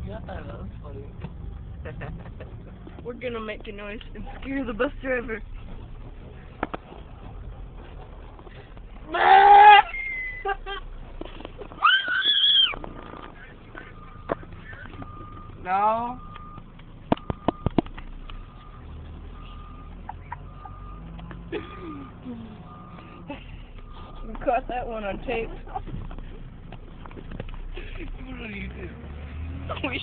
Yeah, that's funny. We're gonna make a noise and scare the bus driver. No. We caught that one on tape. What do you do? We